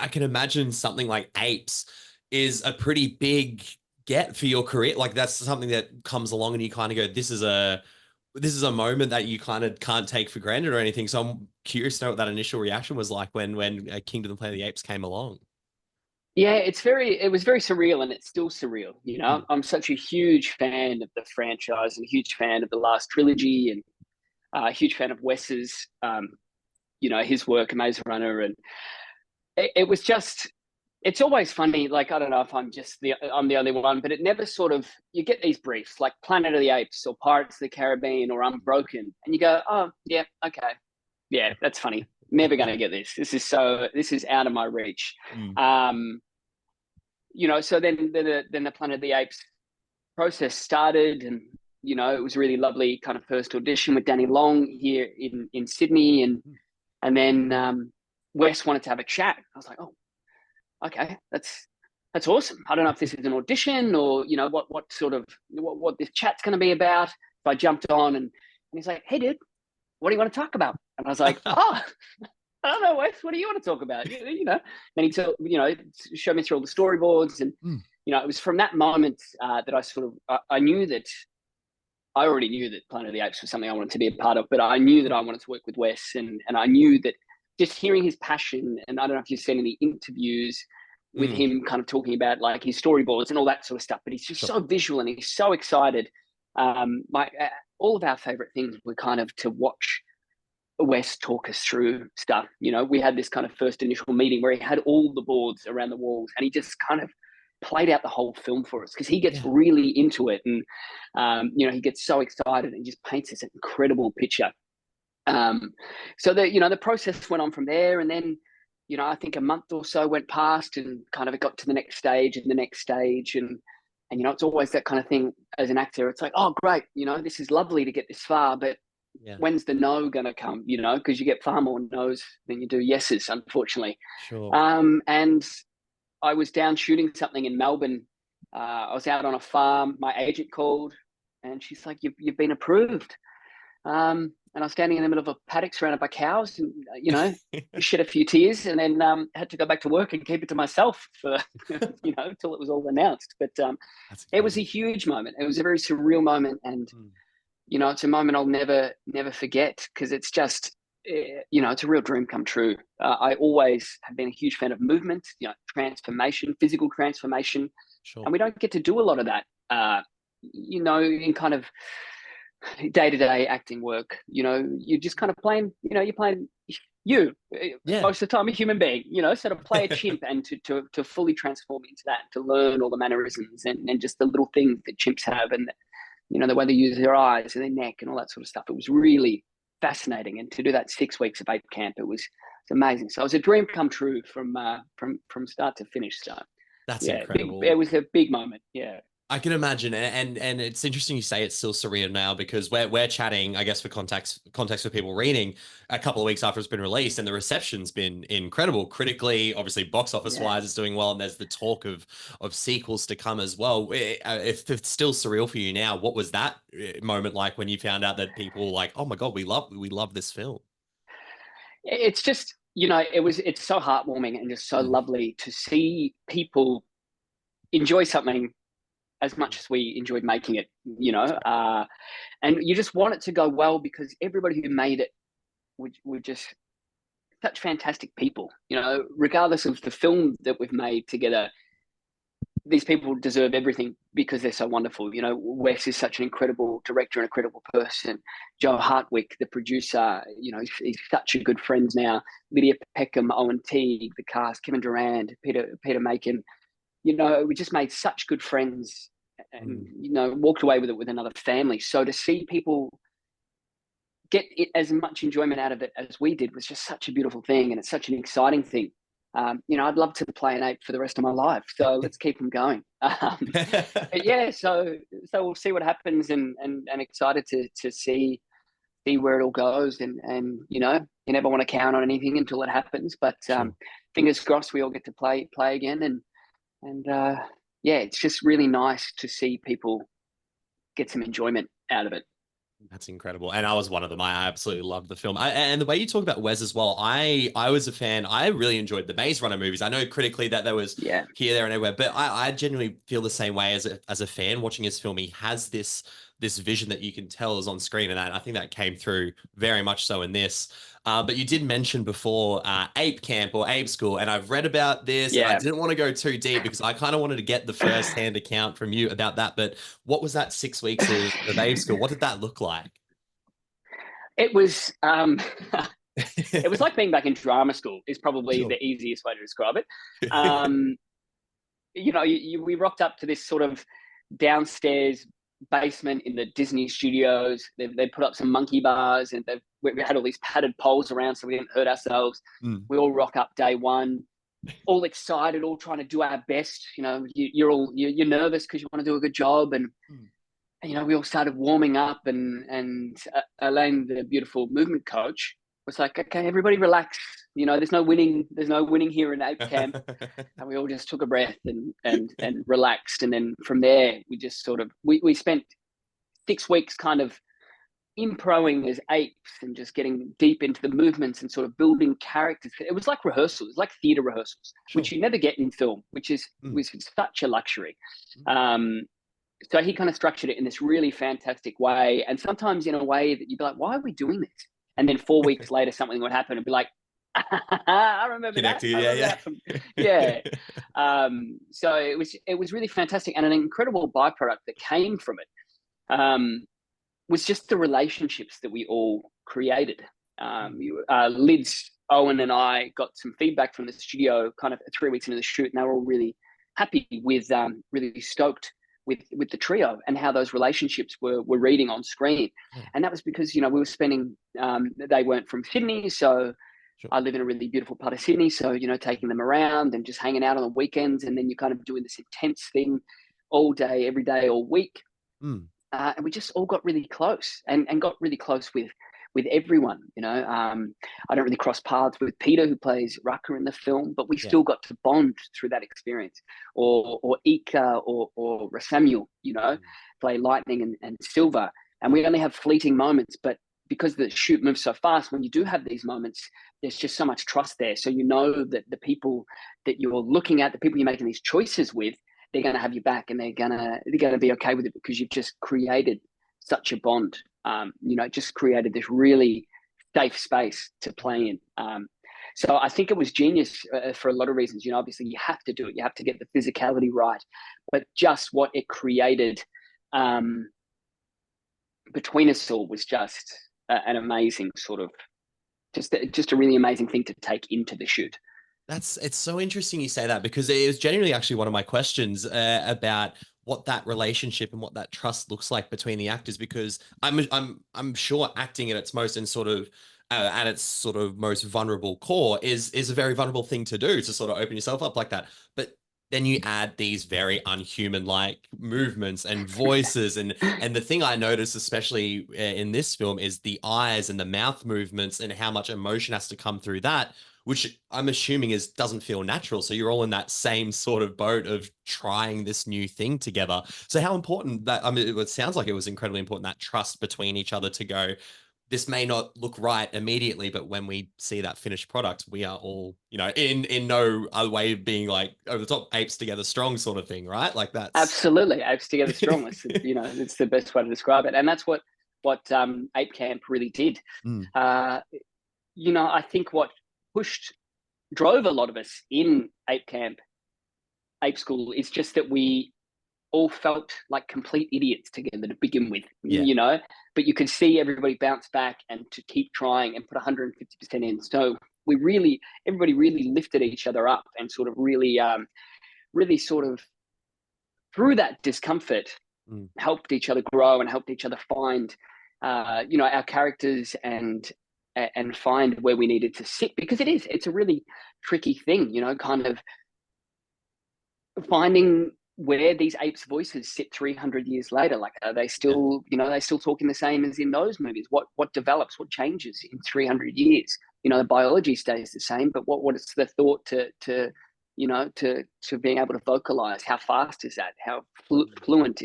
I can imagine something like Apes is a pretty big get for your career. Like that's something that comes along and you kind of go, this is a moment that you kind of can't take for granted or anything. So I'm curious to know what that initial reaction was like when Kingdom of the Planet of the Apes came along. Yeah, it was very surreal, and it's still surreal. Mm. I'm such a huge fan of the franchise and a huge fan of the last trilogy, and a huge fan of Wes's, his work, Maze Runner, and it was just. It's always funny. Like, I don't know if I'm the only one, but it never sort of, you get these briefs like Planet of the Apes or Pirates of the Caribbean or Unbroken, and you go, oh yeah, okay, yeah, that's funny. Never going to get this. This is out of my reach. Mm. Um, so then the Planet of the Apes process started, and it was a really lovely kind of first audition with Danny Long here in Sydney, and then Wes wanted to have a chat. I was like, oh, okay, that's awesome. I don't know if this is an audition or what sort of what this chat's going to be about. So I jumped on, and he's like, hey dude, what do you want to talk about? And I was like, oh, I don't know, Wes, what do you want to talk about? Then he told, showed me through all the storyboards, and Mm. it was from that moment that I sort of I knew that I already knew that Planet of the Apes was something I wanted to be a part of, but I knew that I wanted to work with Wes, and I knew that just hearing his passion, and I don't know if you've seen any interviews with Mm. him kind of talking about like his storyboards and all that sort of stuff, but he's just Sure. so visual and he's so excited. All of our favorite things were kind of to watch Wes talk us through stuff. We had this kind of first initial meeting where he had all the boards around the walls, and he just kind of played out the whole film for us because he gets Yeah. really into it, and he gets so excited and just paints this incredible picture. So the process went on from there, and then I think a month or so went past, and kind of it got to the next stage and the next stage, and it's always that kind of thing as an actor. It's like, oh great, this is lovely to get this far, but Yeah. when's the no going to come? Because you get far more no's than you do yeses, unfortunately. Sure. And I was down shooting something in Melbourne. I was out on a farm. My agent called, and she's like, "You've been approved." And I was standing in the middle of a paddock surrounded by cows, and shed a few tears, and then had to go back to work and keep it to myself for till it was all announced. But That's it was a incredible. huge moment. It was a very surreal moment, and Mm. it's a moment I'll never forget, because it's just, it's a real dream come true. I always have been a huge fan of movement, transformation, physical transformation, Sure. and we don't get to do a lot of that, in kind of day-to-day acting work. You're just kind of playing, you're playing you Yeah. most of the time, a human being, sort of play a chimp, and to fully transform into that, to learn all the mannerisms and just the little things that chimps have, and the way they use their eyes and their neck and all that sort of stuff. It was really fascinating, and to do that 6 weeks of ape camp, it's amazing. So it was a dream come true from start to finish. So That's yeah, it incredible. was a big moment. Yeah. I can imagine, and it's interesting you say it's still surreal now because we're chatting, I guess, for context for people reading a couple of weeks after it's been released, and the reception's been incredible critically, obviously box office Yeah. wise, it's doing well, and there's the talk of sequels to come as well. If it's still surreal for you now, what was that moment like when you found out that people were like, oh my god, we love this film? It's just, it's so heartwarming and just so Mm. lovely to see people enjoy something as Mm. much as we enjoyed making it, and you just want it to go well, because everybody who made it would just such fantastic people, regardless of the film that we've made together. These people deserve everything because they're so wonderful. Wes is such an incredible director and a incredible person. Joe Hartwick, the producer, he's such a good friend now. Lydia Peckham, Owen Teague, the cast, Kevin Durand, Peter Macon. We just made such good friends, and Mm. walked away with it with another family. So to see people get it, as much enjoyment out of it as we did, was just such a beautiful thing, and it's such an exciting thing. I'd love to play an ape for the rest of my life, so let's keep them going. But yeah, so we'll see what happens, and excited to see where it all goes, and you never want to count on anything until it happens, but Sure. fingers crossed we all get to play again, and yeah, it's just really nice to see people get some enjoyment out of it. That's incredible. And I was one of them. I absolutely loved the film. And the way you talk about Wes as well, I was a fan. I really enjoyed the Maze Runner movies. I know critically that there was Yeah. here, there, and everywhere, but I genuinely feel the same way as a fan watching his film. He has this vision that you can tell is on screen, and I think that came through very much so in this. But you did mention before Ape Camp or Ape School, and I've read about this, and I Yeah. didn't want to go too deep because I kind of wanted to get the first-hand account from you about that. But what was that 6 weeks of Ape School? What did that look like? It was it was like being back in drama school is probably Sure. the easiest way to describe it. Um, we rocked up to this sort of downstairs basement in the Disney studios. They put up some monkey bars, and we had all these padded poles around so we didn't hurt ourselves. Mm. We all rock up day one, all excited, all trying to do our best. You're nervous because you want to do a good job, and Mm. we all started warming up, and Elaine, the beautiful movement coach, was like, "Okay, everybody relax. There's no winning. There's no winning here in Ape Camp." And we all just took a breath and relaxed. And then from there, we just sort of we spent 6 weeks kind of improing as apes and just getting deep into the movements and sort of building characters. It was like rehearsals, like theater rehearsals, Sure. which you never get in film, which Mm. was such a luxury. Mm. Um, so he kind of structured it in this really fantastic way, and sometimes in a way that you'd be like, "Why are we doing this?" And then 4 weeks later, something would happen and be like, "I remember that. Connected. I Yeah, remember yeah. that from yeah." So it was really fantastic, and an incredible byproduct that came from it was just the relationships that we all created. Mm. Lids, Owen, and I got some feedback from the studio kind of 3 weeks into the shoot, and they were all really happy with, really stoked with the trio and how those relationships were reading on screen. Yeah, And that was because we were spending. They weren't from Sydney, so sure. I live in a really beautiful part of Sydney. So taking them around and just hanging out on the weekends, and then you're kind of doing this intense thing all day, every day, all week. Mm. And we just all got really close and got really close with everyone. I don't really cross paths with Peter, who plays Rucker in the film, but we Yeah. still got to bond through that experience. Or Ika or Samuel, Mm. play Lightning and Silver. And Mm. we only have fleeting moments, but because the shoot moves so fast, when you do have these moments, there's just so much trust there. So that the people that you're looking at, the people you're making these choices with, they're going to have you back, and they're gonna be okay with it because you've just created such a bond. Just created this really safe space to play in. So I think it was genius for a lot of reasons. Obviously you have to do it. You have to get the physicality right, but just what it created between us all was just an amazing sort of just a really amazing thing to take into the shoot. It's so interesting you say that because it was genuinely actually one of my questions about what that relationship and what that trust looks like between the actors because I'm sure acting at its most and sort of at its sort of most vulnerable core is a very vulnerable thing to do to sort of open yourself up like that. But then you add these very unhuman like movements and voices and the thing I noticed especially in this film is the eyes and the mouth movements and how much emotion has to come through that which I'm assuming is doesn't feel natural. So you're all in that same sort of boat of trying this new thing together. So how important that, I mean, it sounds like it was incredibly important that trust between each other to go, this may not look right immediately, but when we see that finished product, we are all, in no other way of being like over the top apes together strong sort of thing, right? Like that's Absolutely, apes together strong. It's the best way to describe it, and that's what Ape Camp really did. Mm, Uh, I think what pushed drove a lot of us in Ape Camp, Ape School, is just that we all felt like complete idiots together to begin with, yeah. but you could see everybody bounce back and to keep trying and put 150% in. So everybody really lifted each other up and sort of really sort of through that discomfort Mm, helped each other grow and helped each other find, our characters and find where we needed to sit because it's a really tricky thing, kind of finding where these apes' voices sit 300 years later. Like, are they yeah. still, they still talking the same as in those movies? What develops, what changes in 300 years? The biology stays the same, but what is the thought to being able to vocalize? How fast is that? How fluent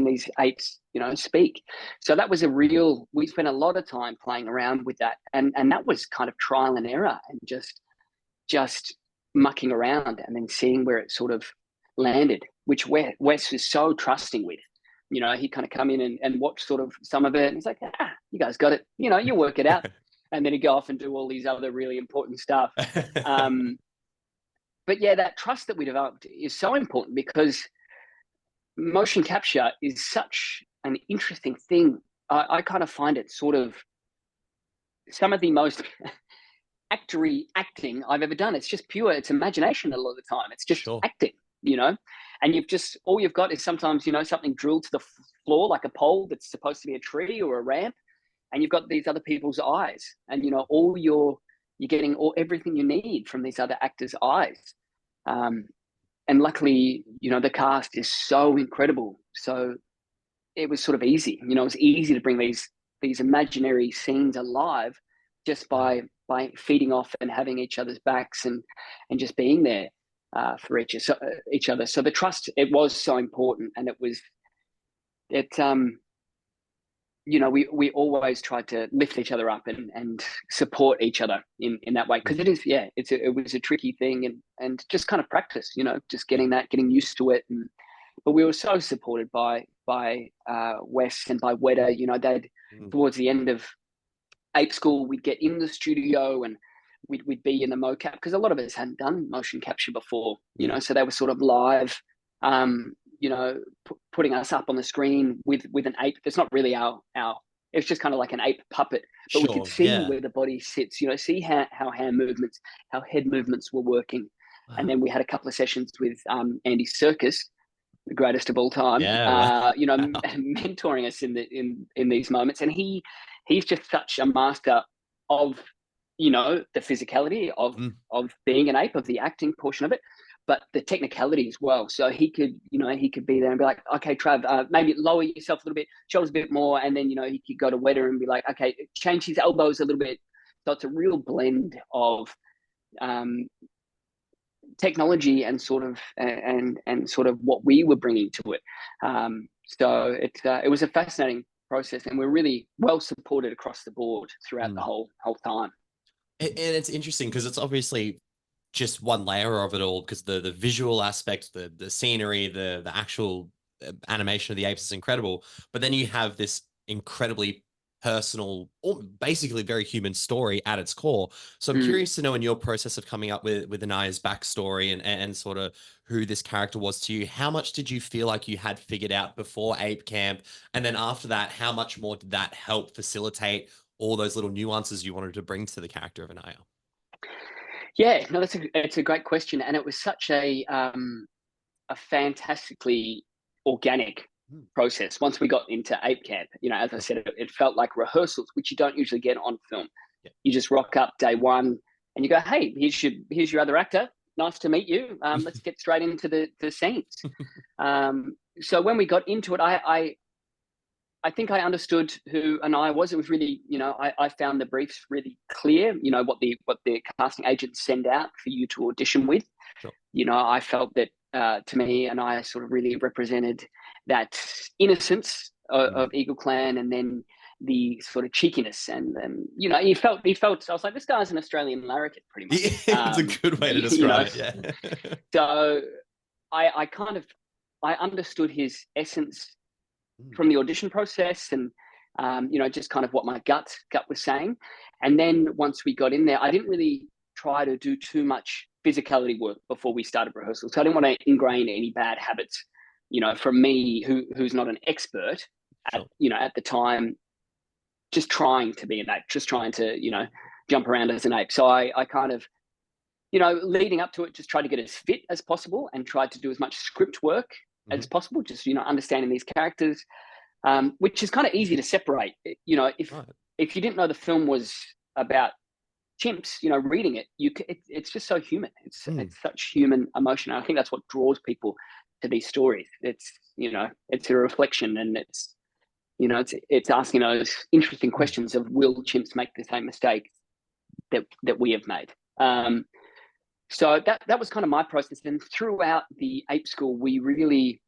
these apes, speak? So that was we spent a lot of time playing around with that. And that was kind of trial and error and just mucking around and then seeing where it sort of landed, which Wes is so trusting with. He kind of come in and watch sort of some of it. And he's like, you guys got it. You work it out. And then he'd go off and do all these other really important stuff. But yeah, that trust that we developed is so important because motion capture is such an interesting thing. I kind of find it sort of some of the most acting I've ever done. It's just it's imagination a lot of the time. It's just Sure. acting, and all you've got is sometimes, something drilled to the floor, like a pole that's supposed to be a tree or a ramp. And you've got these other people's eyes and, you're getting everything you need from these other actors' eyes. And luckily, the cast is so incredible. So it was sort of easy, it was easy to bring these imaginary scenes alive just by feeding off and having each other's backs and just being there for each other. So the trust, it was so important. And we always tried to lift each other up and support each other in that way. Cause it was a tricky thing and just kind of practice, just getting used to it. But we were so supported by Wes and by Weta, they'd towards the end of ape school, we'd get in the studio and we'd be in the mocap because a lot of us hadn't done motion capture before, so they were sort of live, putting us up on the screen with an ape. It's not really our it's just kind of like an ape puppet, but we could see where the body sits, see how hand movements, how head movements were working. Wow. And then we had a couple of sessions with Andy Serkis, the greatest of all time, mentoring us in these moments. And he's just such a master of, the physicality of being an ape, of the acting portion of it, but the technicality as well. So he could be there and be like, okay, Trav, maybe lower yourself a little bit, shoulders a bit more. And then, he could go to Weta and be like, okay, change his elbows a little bit. So it's a real blend of technology and sort of what we were bringing to it. So it was a fascinating process, and we're really well supported across the board throughout the whole time. And it's interesting because it's obviously just one layer of it all, because the visual aspect, the scenery, the actual animation of the apes is incredible. But then you have this incredibly personal, or basically very human story at its core. So I'm curious to know, in your process of coming up with Anaya's backstory and sort of who this character was to you, how much did you feel like you had figured out before Ape Camp? And then after that, how much more did that help facilitate all those little nuances you wanted to bring to the character of Anaya? Yeah, no, it's a great question. And it was such a fantastically organic process. Once we got into Ape Camp, as I said, it felt like rehearsals, which you don't usually get on film. Yeah. You just rock up day one and you go, hey, here's your other actor. Nice to meet you. Let's get straight into the scenes. So when we got into it, I think I understood who Anaya was. It was really, I found the briefs really clear, what the casting agents send out for you to audition with. Sure. I felt that to me, Anaya sort of really represented that innocence of Eagle Clan, and then the sort of cheekiness, and he felt. I was like, this guy's an Australian larrikin, pretty much. It's a good way to describe it. Yeah. So I understood his essence from the audition process, and just kind of what my gut was saying. And then once we got in there, I didn't really try to do too much physicality work before we started rehearsal. So I didn't want to ingrain any bad habits, from me, who's not an expert at the time, just trying to be an ape, just trying to, jump around as an ape. So I kind of, leading up to it, just tried to get as fit as possible and tried to do as much script work as possible, just, understanding these characters, which is kind of easy to separate. If you didn't know the film was about chimps, reading it, it's just so human. It's such human emotion. I think that's what draws people to these stories. It's it's a reflection, and it's asking those interesting questions of, will chimps make the same mistake that we have made? So that was kind of my process. And throughout the ape school, we really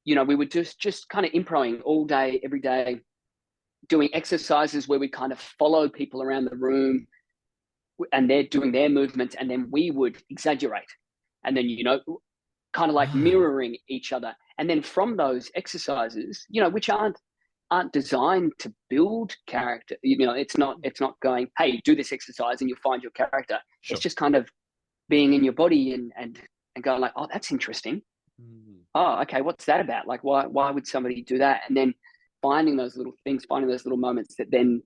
we were just kind of improing all day, every day, doing exercises where we kind of follow people around the room and they're doing their movements, and then we would exaggerate, and then kind of like Wow. mirroring each other. And then from those exercises, which aren't designed to build character, it's not going, hey, do this exercise and you'll find your character. It's Sure. just kind of being in your body and going like, oh, that's interesting. Mm. Oh, okay, what's that about? Like, why would somebody do that? And then finding those little things, finding those little moments that then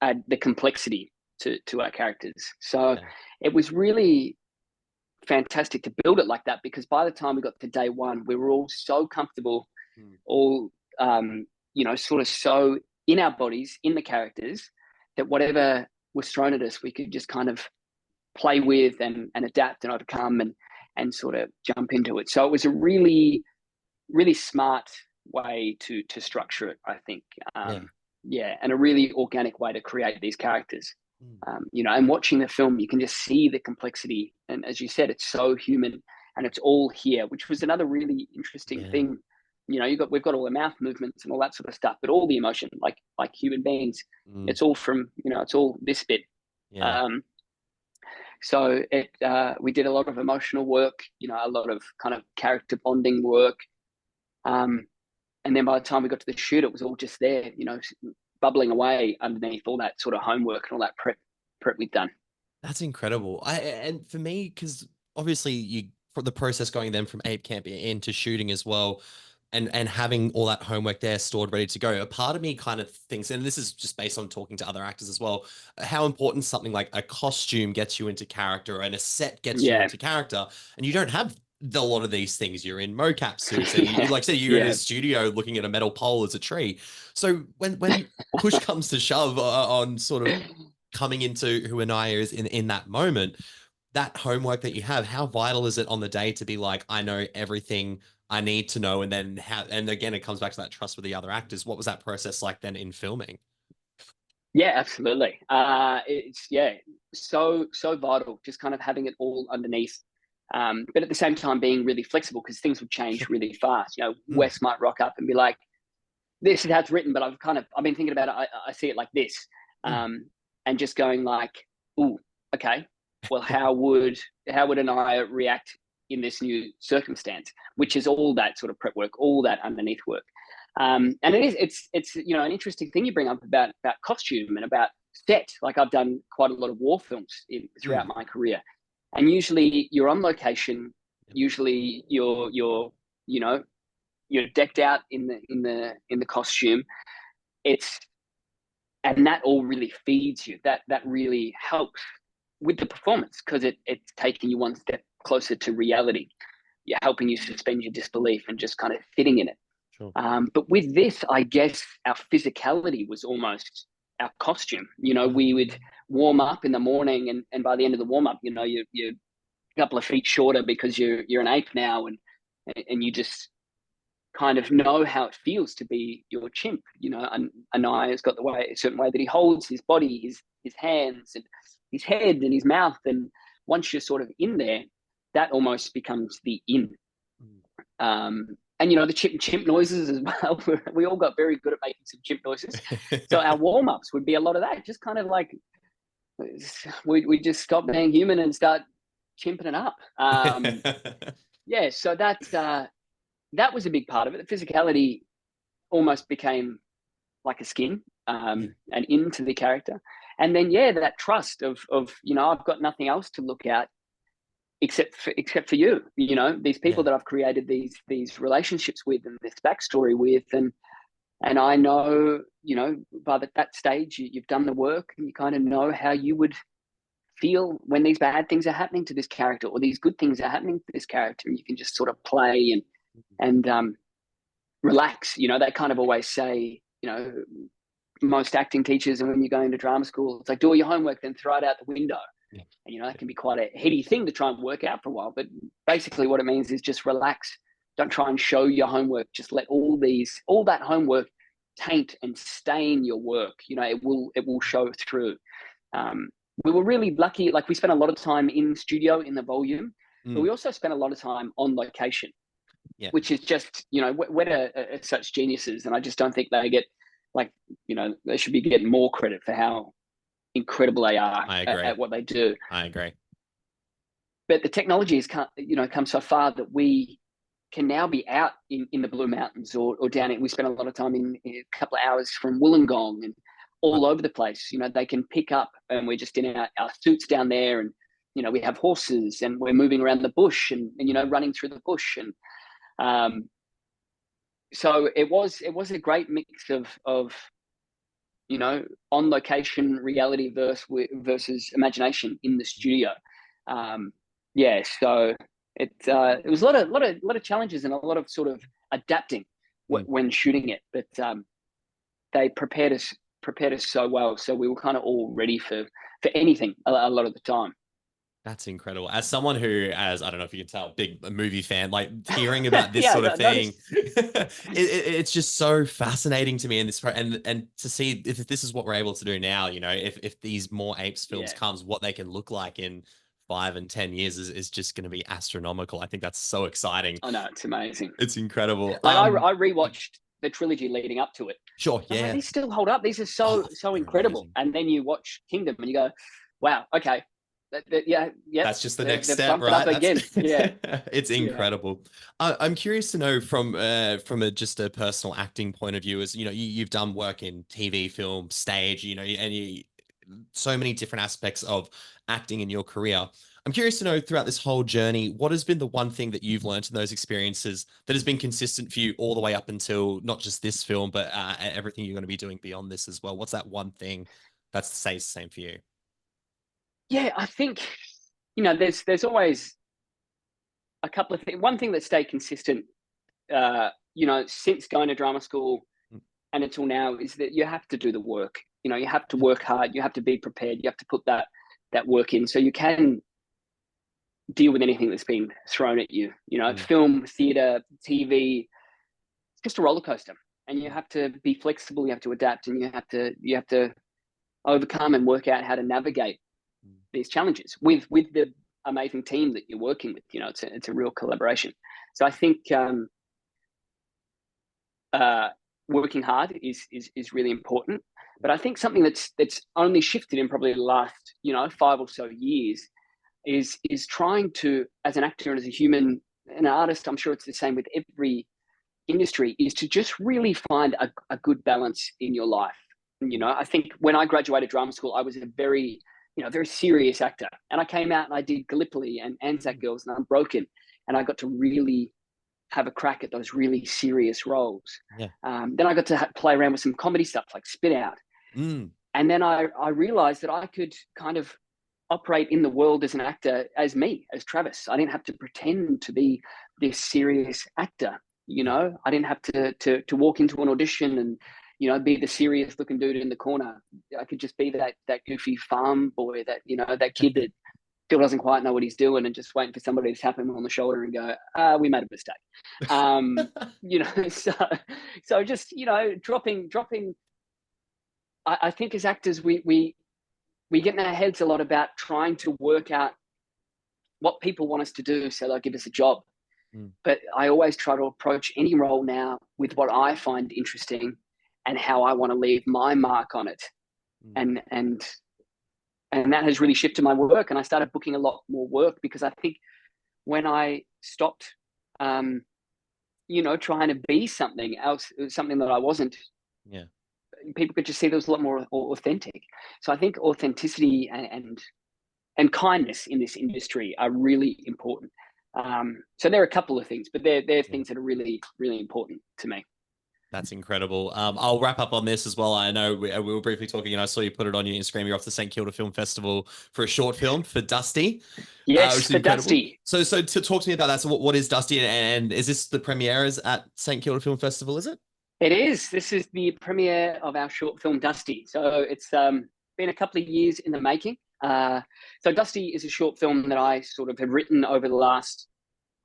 add the complexity to our characters. So Yeah. it was really fantastic to build it like that, because by the time we got to day one, we were all so comfortable, Mm. all sort of so in our bodies, in the characters, that whatever was thrown at us, we could just kind of play with and adapt and overcome and sort of jump into it. So it was a really, really smart way to structure it, I think. Yeah. Yeah, and a really organic way to create these characters. Mm. And watching the film, you can just see the complexity. And as you said, it's so human and it's all here, which was another really interesting Yeah. thing. We've got all the mouth movements and all that sort of stuff, but all the emotion, like human beings, Mm. it's all from, it's all this bit. Yeah. Um, so we did a lot of emotional work, a lot of kind of character bonding work. And then by the time we got to the shoot, it was all just there, bubbling away underneath all that sort of homework and all that prep we've done. That's incredible. And for me, because obviously for the process going then from ape camp into shooting as well, and having all that homework there stored ready to go, a part of me kind of thinks, and this is just based on talking to other actors as well, how important something like a costume gets you into character and a set gets you Yeah. into character, and you don't have a lot of these things. You're in mocap suits, and you Yeah. like say you're in a Yeah. studio looking at a metal pole as a tree. So when push comes to shove on sort of coming into who Anaya is in that moment, that homework that you have, how vital is it on the day to be like, I know everything I need to know, and then and again, it comes back to that trust with the other actors. What was that process like then in filming? Yeah, absolutely. It's so vital, just kind of having it all underneath. But at the same time being really flexible, because things would change Sure. really fast. Mm. Wes might rock up and be like, this is how it's written, but I've been thinking about it. I see it like this. Mm. And just going like, oh, okay, well, how would Anaya react in this new circumstance? Which is all that sort of prep work, all that underneath work. And it's an interesting thing you bring up about costume and about set. Like I've done quite a lot of war films throughout Mm. my career, and usually you're on location. Usually you're decked out in the costume. It's and that all really feeds you. That really helps with the performance, because it's taking you one step closer to reality. You're helping you suspend your disbelief and just kind of fitting in it. Sure. But with this, I guess our physicality was almost our costume. We would warm up in the morning, and by the end of the warm up, you're a couple of feet shorter because you're an ape now, and you just kind of know how it feels to be your chimp. And Anaya's got a certain way that he holds his body, his hands, and his head, and his mouth. And once you're sort of in there, that almost becomes the in. Mm. And the chimp noises as well. We all got very good at making some chimp noises. So our warm ups would be a lot of that, just kind of like we just stop being human and start chimping it up. Yeah, so that was a big part of it. The physicality almost became like a skin, Yeah. and into the character. And then that trust of I've got nothing else to look at except for you. These people Yeah. that I've created these relationships with and this backstory with, and I know, by that stage you've done the work and you kind of know how you would feel when these bad things are happening to this character or these good things are happening to this character, and you can just sort of play and relax. They kind of always say, most acting teachers, and when you're going to drama school, it's like, do all your homework, then throw it out the window. Yeah. And that can be quite a heady thing to try and work out for a while. But basically, what it means is just relax. Don't try and show your homework. Just let all that homework taint and stain your work. It will show through. We were really lucky. Like, we spent a lot of time in studio in the volume, but Mm. we also spent a lot of time on location. Yeah, which is just, Weta are such geniuses, and I just don't think they get, like, they should be getting more credit for how incredible they are I agree. at what they do. I agree. But the technology has come so far that we can now be out in the Blue Mountains, or down in, we spend a lot of time in a couple of hours from Wollongong and all over the place. They can pick up, and we're just in our suits down there, and we have horses, and we're moving around the bush, and running through the bush, and so it was a great mix of on location reality versus imagination in the studio. Yeah, so it was a lot of challenges and a lot of sort of adapting when shooting it, but they prepared us so well, so we were kind of all ready for anything a lot of the time. That's incredible. As someone who, as I don't know if you can tell, big movie fan, like hearing about this Yeah, sort of thing, noticed. it's just so fascinating to me. And and to see if this is what we're able to do now, if these more apes films Yeah. comes, what they can look like in 5 and 10 years is just going to be astronomical. I think that's so exciting. Oh no, it's amazing. It's incredible. Like I rewatched the trilogy leading up to it. Sure, I'm like, yeah. these still hold up. These are Oh, so they're incredible. amazing. And then you watch Kingdom, and you go, wow, okay, yeah, That's just the next they've step, bumped it up right? again. Yeah, It's yeah. incredible. I'm curious to know from just a personal acting point of view, as you've done work in TV, film, stage, so many different aspects of acting in your career. I'm curious to know, throughout this whole journey, what has been the one thing that you've learned in those experiences that has been consistent for you all the way up until not just this film, but everything you're going to be doing beyond this as well? What's that one thing that stays the same for you? Yeah, I think, there's always a couple of things. One thing that stayed consistent, since going to drama school Mm, and until now, is that you have to do the work. You have to work hard. You have to be prepared. You have to put that work in, so you can deal with anything that's been thrown at you. mm, Film, theater, TV, it's just a roller coaster, and you mm, have to be flexible. You have to adapt, and you have to overcome and work out how to navigate mm. these challenges with the amazing team that you're working with. It's a real collaboration. So I think uh, working hard is really important. But I think something that's only shifted in probably the last 5 or so years is trying to, as an actor and as a human, an artist, I'm sure it's the same with every industry, is to just really find a good balance in your life. I think when I graduated drama school, I was a very serious actor, and I came out and I did Gallipoli and Anzac Girls and Unbroken, and I got to really have a crack at those really serious roles. Yeah. Then I got to play around with some comedy stuff like Spit Out, Mm. and then I realized that I could kind of operate in the world as an actor, as me, as Travis. I didn't have to pretend to be this serious actor. Yeah. I didn't have to walk into an audition and be the serious looking dude in the corner. I could just be that goofy farm boy, that kid that still doesn't quite know what he's doing and just waiting for somebody to tap him on the shoulder and go, we made a mistake. So just dropping. I think as actors we get in our heads a lot about trying to work out what people want us to do so they'll give us a job. Mm, But I always try to approach any role now with what I find interesting and how I want to leave my mark on it. mm. And that has really shifted my work. And I started booking a lot more work because I think when I stopped, trying to be something else, something that I wasn't, Yeah. people could just see there was a lot more authentic. So I think authenticity and kindness in this industry are really important. So there are a couple of things, but they're Yeah. things that are really, really important to me. That's incredible. I'll wrap up on this as well. I know we were briefly talking, and I saw you put it on your Instagram. You're off to St. Kilda Film Festival for a short film for Dusty, which Yes, is for incredible. Dusty. So to talk to me about that. So what is Dusty, and is this the premieres at St. Kilda Film Festival? Is it? It is. This is the premiere of our short film, Dusty. So it's been a couple of years in the making. So Dusty is a short film that I sort of have written over the last,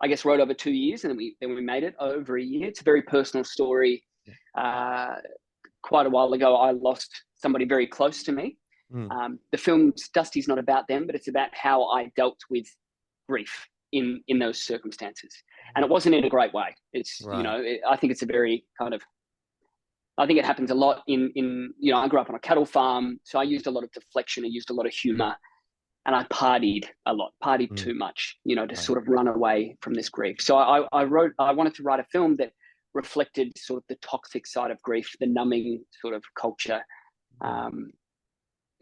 I guess, wrote over 2 years, and then we made it over a year. It's a very personal story. Yeah. Quite a while ago, I lost somebody very close to me. Mm, The film's Dusty's not about them, but it's about how I dealt with grief in those circumstances. And it wasn't in a great way. It's, Right. I think it's a very kind of, I think it happens a lot in, I grew up on a cattle farm. So I used a lot of deflection. I used a lot of humor, and I partied a lot, partied Mm. too much, to Right. sort of run away from this grief. So I wanted to write a film that reflected sort of the toxic side of grief, the numbing sort of culture. Mm.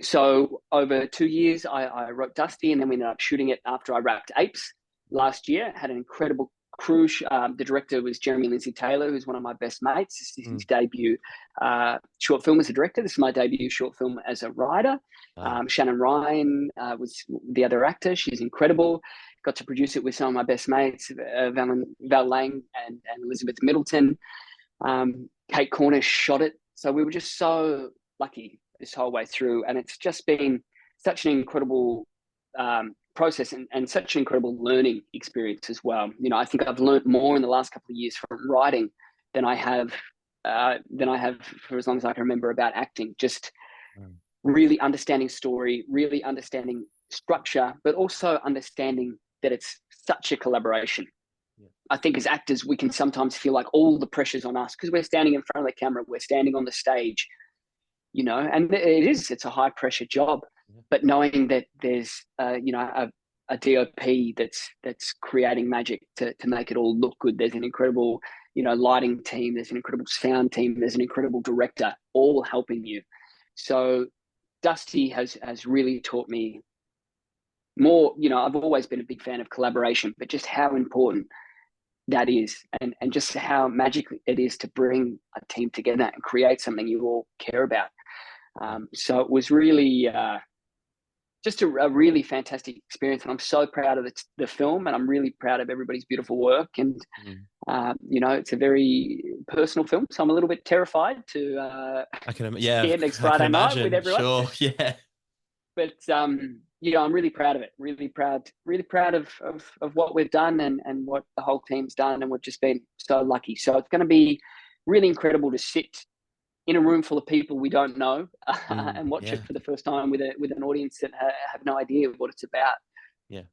So over 2 years, I wrote Dusty, and then we ended up shooting it after I wrapped Apes last year. Had an incredible crew. The director was Jeremy Lindsay Taylor, who's one of my best mates. This is his debut short film as a director. This is my debut short film as a writer. Wow. Shannon Ryan was the other actor. She's incredible. Got to produce it with some of my best mates, Val Lang and Elizabeth Middleton. Kate Cornish shot it. So we were just so lucky this whole way through. And it's just been such an incredible process and such an incredible learning experience as well. I think I've learned more in the last couple of years from writing than I have for as long as I can remember about acting. Just really understanding story, really understanding structure, but also understanding that it's such a collaboration. I think as actors, we can sometimes feel like all the pressure's on us because we're standing in front of the camera, we're standing on the stage, and it's a high pressure job. But knowing that there's, a DOP that's creating magic to make it all look good. There's an incredible, lighting team. There's an incredible sound team. There's an incredible director, all helping you. So Dusty has really taught me more. I've always been a big fan of collaboration, but just how important that is, and just how magical it is to bring a team together and create something you all care about. So it was really just a really fantastic experience, and I'm so proud of the film, and I'm really proud of everybody's beautiful work. And it's a very personal film, so I'm a little bit terrified to see it next I can Friday night with imagine. everyone. Sure. Yeah. But I'm really proud of it. Really proud of what we've done and what the whole team's done, and we've just been so lucky. So it's going to be really incredible to sit in a room full of people we don't know and watch it for the first time with an audience that have no idea what it's about. Yeah.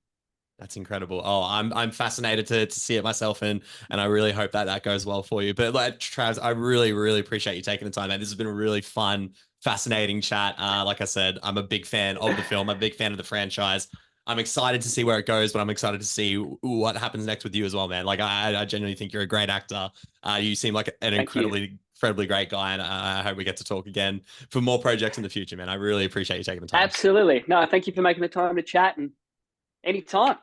That's incredible. Oh, I'm fascinated to see it myself, and I really hope that goes well for you. But like Travis, I really, really appreciate you taking the time, man. This has been a really fun, fascinating chat. Like I said, I'm a big fan of the film. I'm a big fan of the franchise. I'm excited to see where it goes, but I'm excited to see what happens next with you as well, man. Like I genuinely think you're a great actor. You seem like an Thank you. incredibly great guy, and I hope we get to talk again for more projects in the future, man. I really appreciate you taking the time. Absolutely. No, thank you for making the time to chat, and anytime.